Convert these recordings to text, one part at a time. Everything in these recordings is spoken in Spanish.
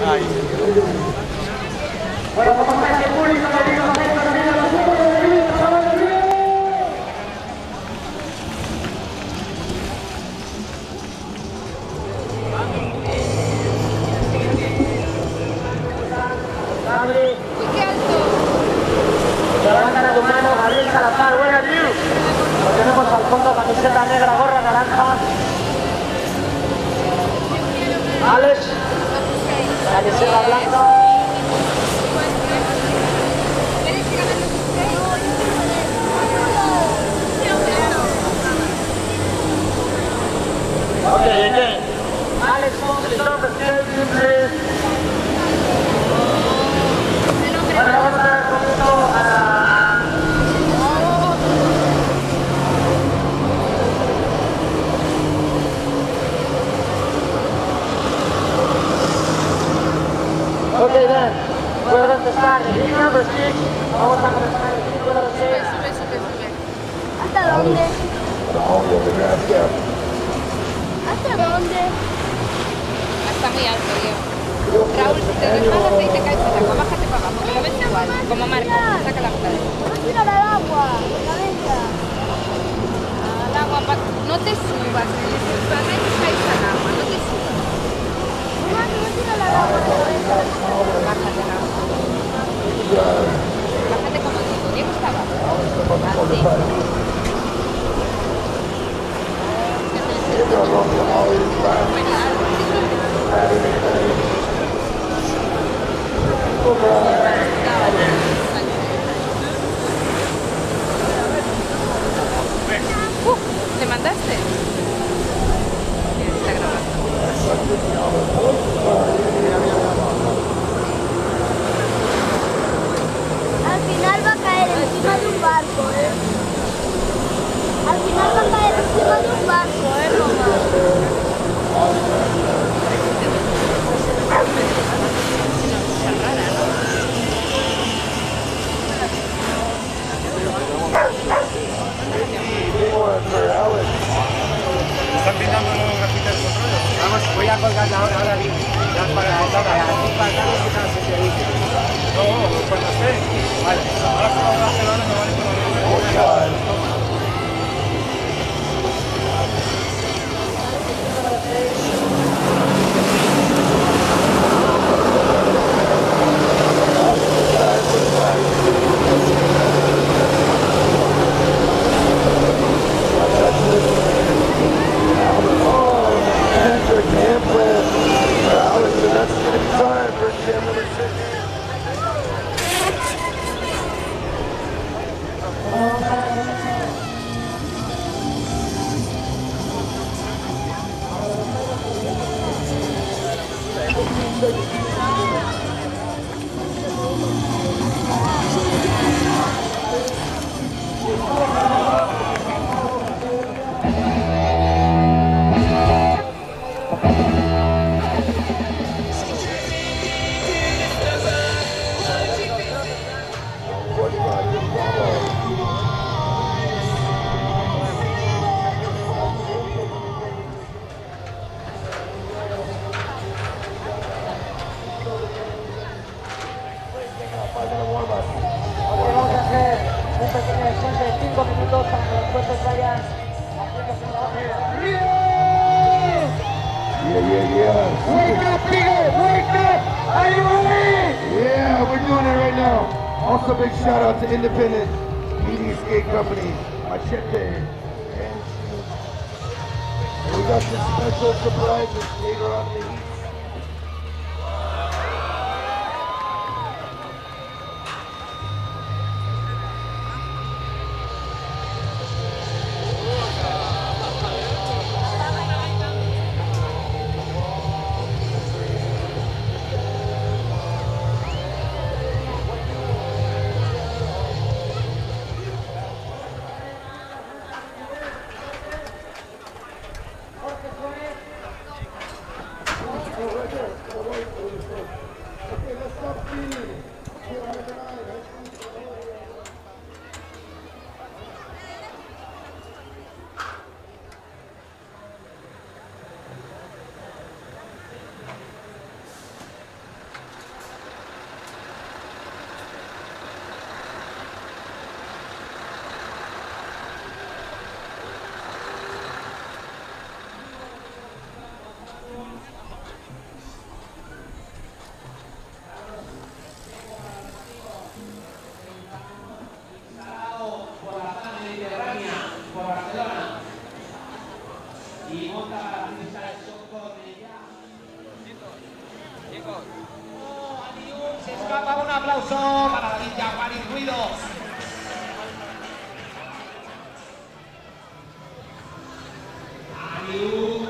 Ahí. Bueno, como está el público, me digo, también a los grupos de Grito, ¡vamos de Grito! ¡Qué alto! Levantan tu mano, Gabriel Salazar, buena view. Lo tenemos al fondo, camiseta negra, gorra naranja. Alex, camiseta blanca. Okay, again. Alex, stop the stadium, please. Bueno, vamos a dar un poquito a la... Ok, then, we're going to start the gig number 6. Vamos a comenzar el gig número 6. Sube. ¿Hasta dónde? ¿Hasta dónde? Está muy alto, Diego. Raúl, si te resbalas ahí te caes el agua, bájate para abajo, que lo ves igual, como Marco, saca la mujer. No tirar al agua, cabeza. Al agua, no te subas, para que caes al agua, no te subas. Mamá, no tirar al agua, cabeza. Bájate al agua. Bájate como digo, Diego está abajo. Así. ¿Te mandaste? Está grabando. Al final va a caer encima de un barco, Al final va a caer encima de un barco, mamá. ¿Están pintando los grafitis del control? Vamos, voy a colgar ahora mismo. Las para No, cuando esté. Vale, ahora que vamos a hacer ahora me vale con los Vamos a hacer un pequeño descanso de 5 minutos para que los puestos vayan haciéndose Yeah. Wake up, people! Wake up! Are you ready? Yeah, we're doing it right now. Also, big shout out to Independent Media Skate Company, Machete. And we got some special surprises later on in the heat. etapa. Un aplauso para David Jaguar y Ruido. Aliu.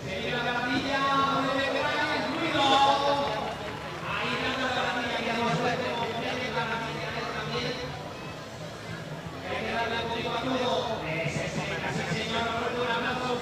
Se viene la gatilla, muy de gran Ruido. Ahí dando la gatilla, ya no suerte, como viene la gatilla también. Hay que darle un poquito a todo. Casi señor, un aplauso, un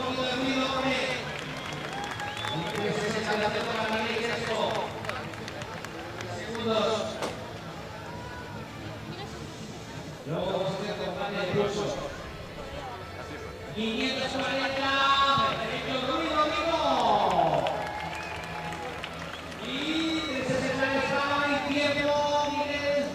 poquito de ruido, hombre. Un 60 de la temporada de ingreso. Segundos. Luego vamos a hacer con plan de pulso. 540. Perfecto, ruido vivo. Y 360 estaba y tiempo, Miguel.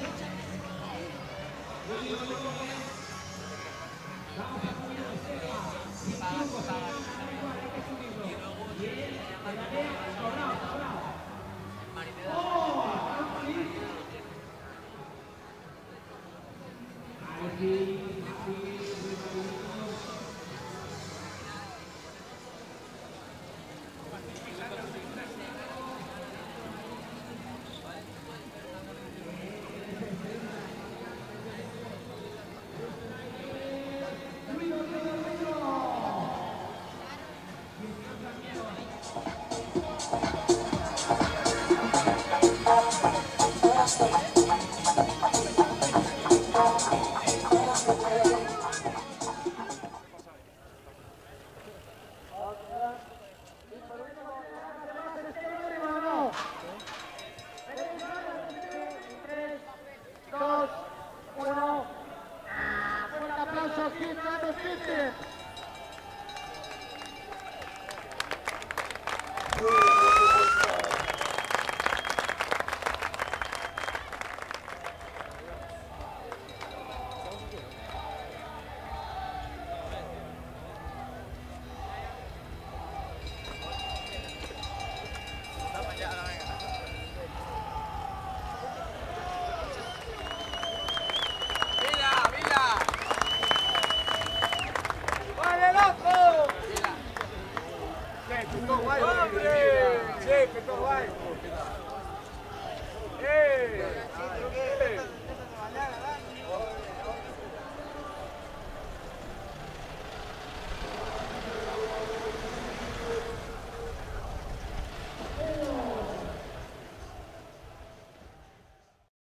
¡Eh!